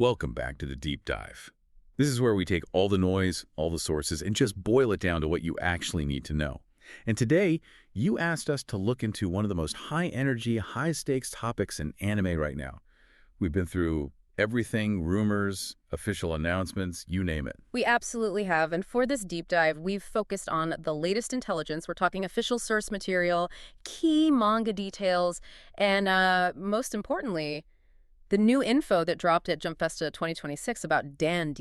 Welcome back to the Deep Dive. This is where we take all the noise, all the sources, and just boil it down to what you actually need to know. And today, you asked us to look into one of the most high-energy, high-stakes topics in anime right now. We've been through everything, rumors, official announcements, you name it. We absolutely have, and for this deep dive, we've focused on the latest intelligence. We're talking official source material, key manga details, and most importantly, the new info that dropped at Jump Festa 2026 about Dan.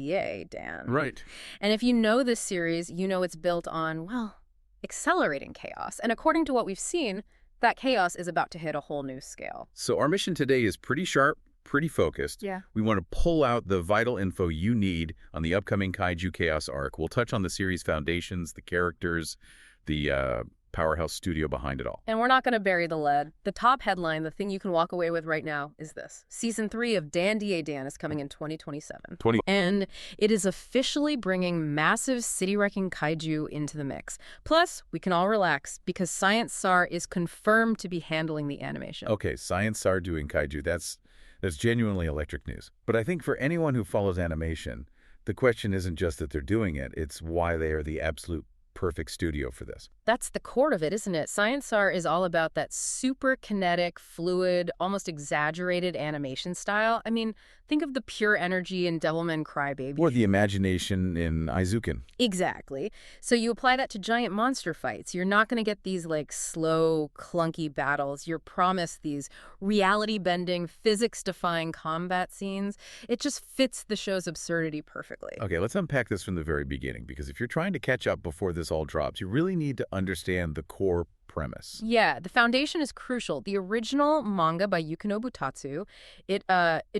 Right. And if you know this series, you know it's built on, well, accelerating chaos. And according to what we've seen, that chaos is about to hit a whole new scale. So our mission today is pretty sharp, pretty focused. Yeah. We want to pull out the vital info you need on the upcoming Kaiju Chaos arc. We'll touch on the series foundations, the characters, the powerhouse studio behind it all. And we're not going to bury the lead. The top headline, the thing you can walk away with right now, is this. Season 3 of Dan is coming in 2027. And it is officially bringing massive city-wrecking kaiju into the mix. Plus, we can all relax because Science SARU is confirmed to be handling the animation. Okay, Science SARU doing kaiju, that's genuinely electric news. But I think for anyone who follows animation, the question isn't just that they're doing it, it's why they are the absolute perfect studio for this. That's the core of it, isn't it? Science SARU is all about that super kinetic, fluid, almost exaggerated animation style. I mean, think of the pure energy in Devilman Crybaby. Or the imagination in Aizuken. Exactly. So you apply that to giant monster fights. You're not going to get these like slow, clunky battles. You're promised these reality-bending, physics-defying combat scenes. It just fits the show's absurdity perfectly. Okay, let's unpack this from the very beginning, because if you're trying to catch up before this all drops, you really need to understand the core premise. Yeah, the foundation is crucial. The original manga by Yukinobu Tatsu, it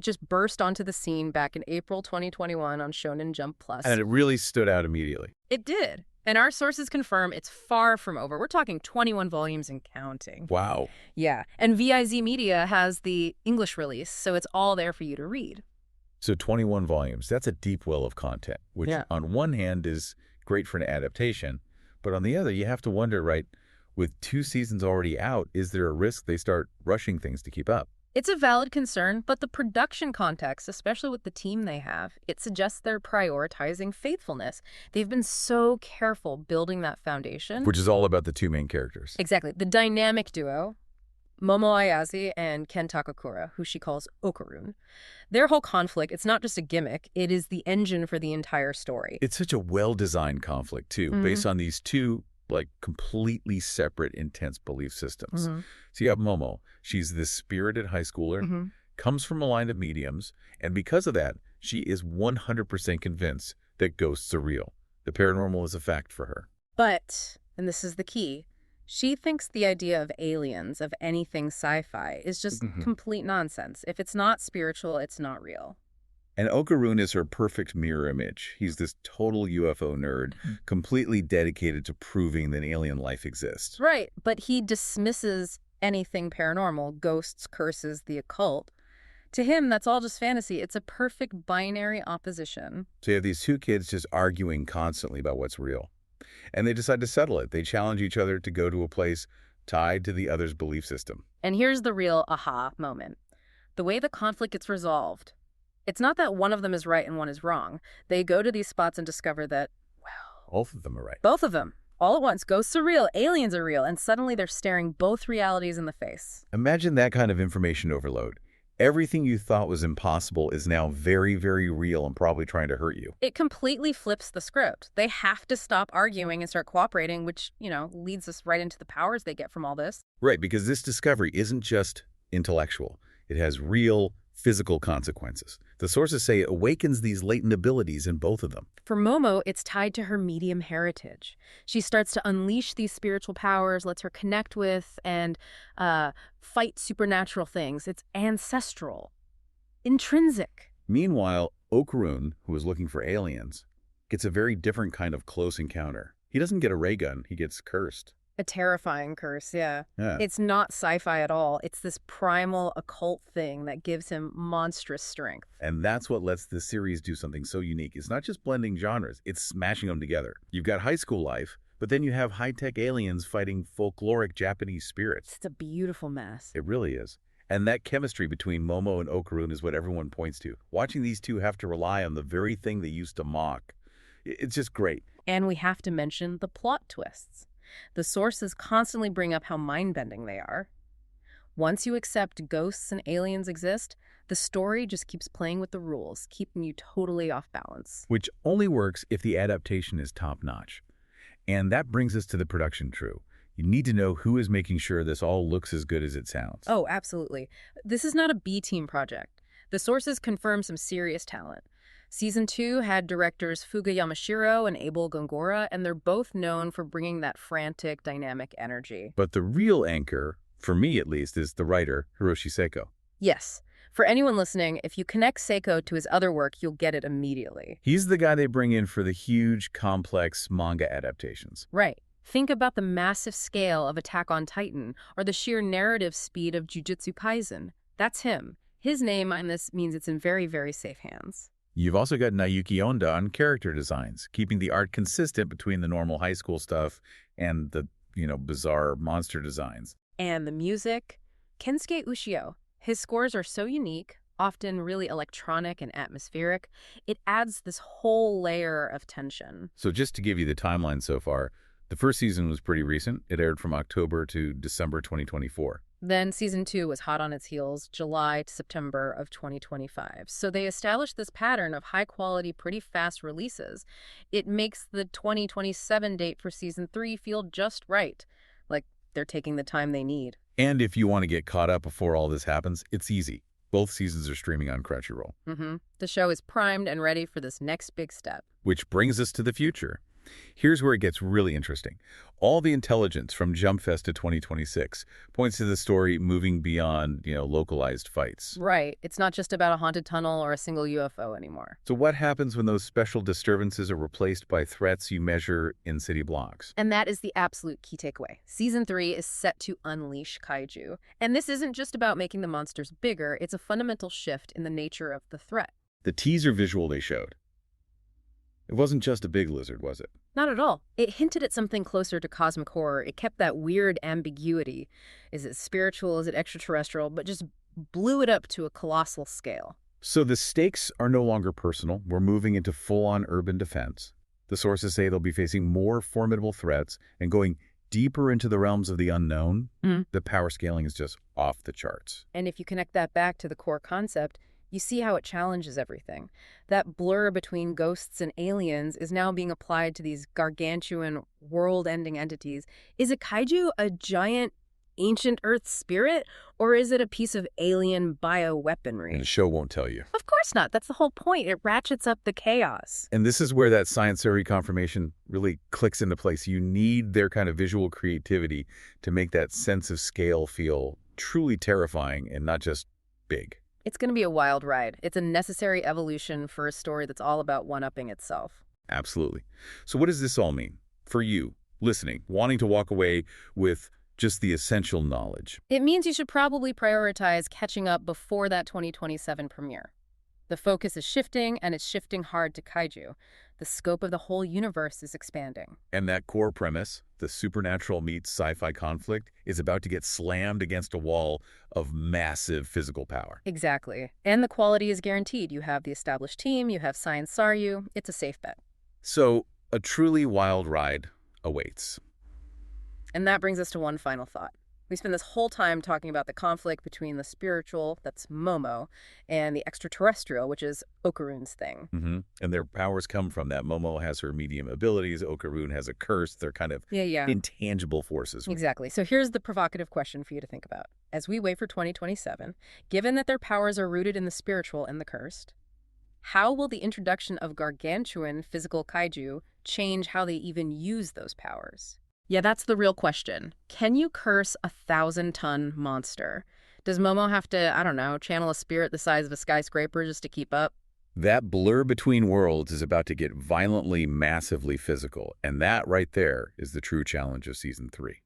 just burst onto the scene back in April 2021 on Shonen Jump Plus. And it really stood out immediately. It did. And our sources confirm it's far from over. We're talking 21 volumes and counting. Wow. Yeah. And VIZ Media has the English release, so it's all there for you to read. So 21 volumes, that's a deep well of content, which on one hand is great for an adaptation, but on the other, you have to wonder, right, with 2 seasons already out, is there a risk they start rushing things to keep up? It's a valid concern, but the production context, especially with the team they have, it suggests they're prioritizing faithfulness. They've been so careful building that foundation. Which is all about the 2 main characters. Exactly. The dynamic duo, Momo Ayazi and Ken Takakura, who she calls Okarun. Their whole conflict, it's not just a gimmick, it is the engine for the entire story. It's such a well-designed conflict, too, based on these 2 completely separate, intense belief systems. So you have Momo. She's this spirited high schooler, comes from a line of mediums, and because of that, she is 100% convinced that ghosts are real. The paranormal is a fact for her. But, and this is the key, she thinks the idea of aliens, of anything sci-fi, is just complete nonsense. If it's not spiritual, it's not real. And Okarun is her perfect mirror image. He's this total UFO nerd, completely dedicated to proving that alien life exists. Right, but he dismisses anything paranormal, ghosts, curses, the occult. To him, that's all just fantasy. It's a perfect binary opposition. So you have these 2 kids just arguing constantly about what's real. And they decide to settle it. They challenge each other to go to a place tied to the other's belief system. And here's the real aha moment. The way the conflict gets resolved, it's not that one of them is right and one is wrong. They go to these spots and discover that, well, both of them are right. Both of them. All at once. Ghosts are real, aliens are real, and suddenly they're staring both realities in the face. Imagine that kind of information overload. Everything you thought was impossible is now very, very real and probably trying to hurt you. It completely flips the script. They have to stop arguing and start cooperating, which, leads us right into the powers they get from all this. Right, because this discovery isn't just intellectual. It has real, physical consequences. The sources say it awakens these latent abilities in both of them. For Momo, it's tied to her medium heritage. She starts to unleash these spiritual powers, lets her connect with and fight supernatural things. It's ancestral, intrinsic. Meanwhile, Okarun, who is looking for aliens, gets a very different kind of close encounter. He doesn't get a ray gun, he gets cursed. A terrifying curse, yeah. It's not sci-fi at all. It's this primal occult thing that gives him monstrous strength. And that's what lets this series do something so unique. It's not just blending genres, it's smashing them together. You've got high school life, but then you have high-tech aliens fighting folkloric Japanese spirits. It's a beautiful mess. It really is. And that chemistry between Momo and Okarun is what everyone points to. Watching these two have to rely on the very thing they used to mock. It's just great. And we have to mention the plot twists. The sources constantly bring up how mind-bending they are. Once you accept ghosts and aliens exist, the story just keeps playing with the rules, keeping you totally off balance. Which only works if the adaptation is top-notch. And that brings us to the production crew. You need to know who is making sure this all looks as good as it sounds. Oh, absolutely. This is not a B-team project. The sources confirm some serious talent. Season 2 had directors Fuga Yamashiro and Abel Gongora, and they're both known for bringing that frantic, dynamic energy. But the real anchor, for me at least, is the writer, Hiroshi Seiko. Yes. For anyone listening, if you connect Seiko to his other work, you'll get it immediately. He's the guy they bring in for the huge, complex manga adaptations. Right. Think about the massive scale of Attack on Titan, or the sheer narrative speed of Jujutsu Kaisen. That's him. His name on this means it's in very, very safe hands. You've also got Naoki Onda on character designs, keeping the art consistent between the normal high school stuff and the, bizarre monster designs. And the music? Kensuke Ushio. His scores are so unique, often really electronic and atmospheric. It adds this whole layer of tension. So just to give you the timeline so far, the first season was pretty recent. It aired from October to December 2024. Then Season 2 was hot on its heels, July to September of 2025. So they established this pattern of high-quality, pretty fast releases. It makes the 2027 date for Season 3 feel just right, like they're taking the time they need. And if you want to get caught up before all this happens, it's easy. Both seasons are streaming on Crunchyroll. The show is primed and ready for this next big step. Which brings us to the future. Here's where it gets really interesting. All the intelligence from Jump Festa 2026 points to the story moving beyond, localized fights. Right. It's not just about a haunted tunnel or a single UFO anymore. So what happens when those special disturbances are replaced by threats you measure in city blocks? And that is the absolute key takeaway. Season 3 is set to unleash kaiju. And this isn't just about making the monsters bigger, it's a fundamental shift in the nature of the threat. The teaser visual they showed. It wasn't just a big lizard, was it? Not at all. It hinted at something closer to cosmic horror. It kept that weird ambiguity. Is it spiritual? Is it extraterrestrial? But just blew it up to a colossal scale. So the stakes are no longer personal. We're moving into full-on urban defense. The sources say they'll be facing more formidable threats and going deeper into the realms of the unknown. The power scaling is just off the charts. And if you connect that back to the core concept, you see how it challenges everything. That blur between ghosts and aliens is now being applied to these gargantuan, world-ending entities. Is a kaiju a giant, ancient Earth spirit, or is it a piece of alien bioweaponry? And the show won't tell you. Of course not. That's the whole point. It ratchets up the chaos. And this is where that Science SARU confirmation really clicks into place. You need their kind of visual creativity to make that sense of scale feel truly terrifying and not just big. It's going to be a wild ride. It's a necessary evolution for a story that's all about one-upping itself. Absolutely. So what does this all mean for you, listening, wanting to walk away with just the essential knowledge? It means you should probably prioritize catching up before that 2027 premiere. The focus is shifting, and it's shifting hard to kaiju. The scope of the whole universe is expanding. And that core premise, the supernatural meets sci-fi conflict, is about to get slammed against a wall of massive physical power. Exactly. And the quality is guaranteed. You have the established team, you have Science SARU. It's a safe bet. So, a truly wild ride awaits. And that brings us to one final thought. We spend this whole time talking about the conflict between the spiritual, that's Momo, and the extraterrestrial, which is Okarun's thing. And their powers come from that. Momo has her medium abilities. Okarun has a curse. They're kind of intangible forces. Exactly. So here's the provocative question for you to think about. As we wait for 2027, given that their powers are rooted in the spiritual and the cursed, how will the introduction of gargantuan physical kaiju change how they even use those powers? Yeah, that's the real question. Can you curse a 1,000-ton monster? Does Momo have to, channel a spirit the size of a skyscraper just to keep up? That blur between worlds is about to get violently, massively physical. And that right there is the true challenge of Season 3.